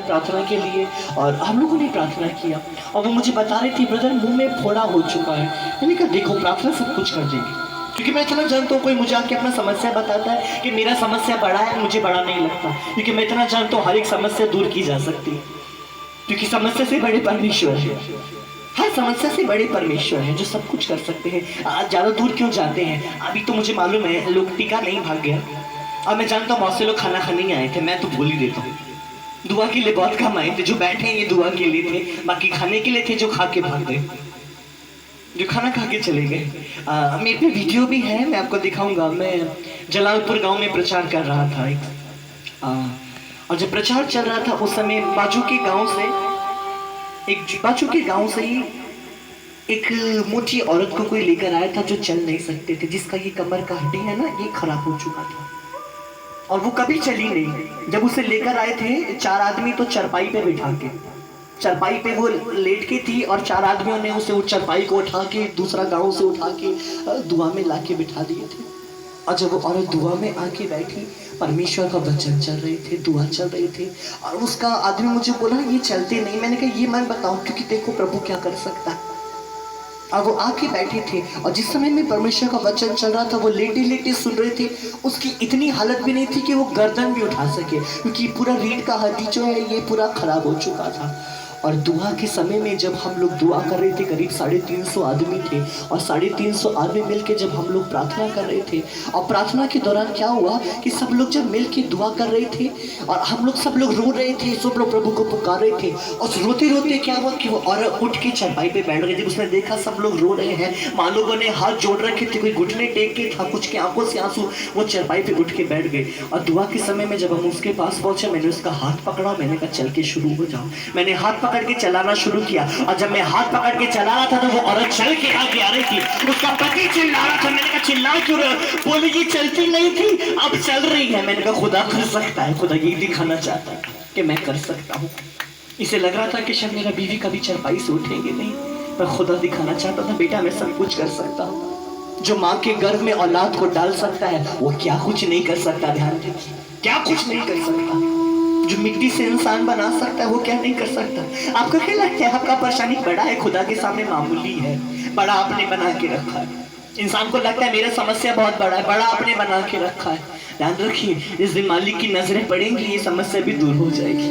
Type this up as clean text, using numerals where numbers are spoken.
प्रार्थना के लिए और हम लोगों ने प्रार्थना किया और वो मुझे बता रही थी ब्रदर मुंह में फोड़ा हो चुका है। मैंने कहा देखो प्रार्थना सब कुछ कर देगी, क्योंकि मैं इतना जानता हूँ कोई मुझे आके अपना समस्या बताता है कि मेरा समस्या बड़ा है, मुझे बड़ा नहीं लगता, क्योंकि मैं इतना जानता हूँ हर एक समस्या दूर की जा सकती है, क्योंकि समस्या से बड़े परमेश्वर है। हर समस्या से बड़े परमेश्वर हैं जो सब कुछ कर सकते हैं। आज ज़्यादा दूर क्यों जाते हैं, अभी तो मुझे मालूम है लोग टीका नहीं भाग गया और मैं जानता हूँ बहुत से लोग खाना खाने ही आए थे, मैं तो बोल ही देता हूँ दुआ के लिए बहुत कम आए थे, जो बैठे हैं ये दुआ के लिए थे, बाकी खाने के लिए थे जो खा के भाग गए, जो खाना खा के चले गए। मेरे पे वीडियो भी है, मैं आपको दिखाऊंगा। मैं जलालपुर गांव में प्रचार कर रहा था और जब प्रचार चल रहा था उस समय बाजू के गांव से ही एक मोटी औरत को कोई लेकर आया था जो चल नहीं सकते थे, जिसका ये कमर का हड्डी है ना ये खराब हो चुका था और वो कभी चली नहीं। जब उसे लेकर आए थे 4 आदमी तो चरपाई पे बिठा के, चरपाई पे वो लेट के थी और 4 आदमियों ने उसे उस चरपाई को उठा के दूसरा गांव से उठा के दुआ में लाके बिठा दिए थे। और जब वो औरत दुआ में आके बैठी, परमेश्वर का वचन चल रहे थे, दुआ चल रही थी और उसका आदमी मुझे बोला ये चलते नहीं। मैंने कहा ये मैं बताऊं, क्योंकि देखो प्रभु क्या कर सकता है। और वो आके बैठे थे और जिस समय में परमेश्वर का वचन चल रहा था वो लेटे लेटे सुन रहे थे। उसकी इतनी हालत भी नहीं थी कि वो गर्दन भी उठा सके, क्योंकि पूरा रीढ़ का हड्डी जो है ये पूरा खराब हो चुका था। और दुआ के समय में जब हम लोग दुआ कर रहे थे, करीब 350 आदमी थे और 350 आदमी मिलके जब हम लोग प्रार्थना कर रहे थे और प्रार्थना के दौरान क्या हुआ कि सब लोग जब मिलके दुआ कर रहे थे और हम लोग सब लोग रो रहे थे, सब लोग प्रभु को पुकार रहे थे और रोते रोते क्या हुआ कि वो औरत उठ के चरपाई पे बैठ गई। जब उसने देखा सब लोग रो रहे हैं, माँ लोगों ने हाथ जोड़ रखे थे, कोई घुटने टेक के था, कुछ के आंखों से आंसू, वो चरपाई पे उठ के बैठ गए। और दुआ के समय में जब हम उसके पास पहुंचे, मैंने उसका हाथ पकड़ा, मैंने कहा चल के शुरू हो जाओ। मैंने हाथ पकड़ के चलाना शुरू किया और जब मैं हाथ पकड़ के चला रहा था तो वो औरत चल के आगे आ रही थी। उसका पति चिल्ला रहा था, मैंने कहा चिल्ला क्यों रहे हो? बोली ये चलती नहीं थी अब चल रही है। मैंने कहा खुदा कर सकता है, खुदा ये दिखाना चाहता है कि मैं कर सकता हूँ। इसे लग रहा था कि शायद मेरा बीवी कभी चरपाई से उठेंगे नहीं, पर खुदा दिखाना चाहता था बेटा मैं सब कुछ कर सकता हूँ। जो माँ के गर्भ में औलाद को डाल सकता है वो क्या कुछ नहीं कर सकता। ध्यान दीजिए, क्या कुछ नहीं कर सकता। जो मिट्टी से इंसान बना सकता है वो क्या नहीं कर सकता। आपको क्या लगता है आपका परेशानी बड़ा है, खुदा के सामने मामूली है? बड़ा आपने बना के रखा है। इंसान को लगता है मेरा समस्या बहुत बड़ा है, बड़ा आपने बना के रखा है। ध्यान रखिए जिस दिन मालिक की नजरें पड़ेंगी ये समस्या भी दूर हो जाएगी।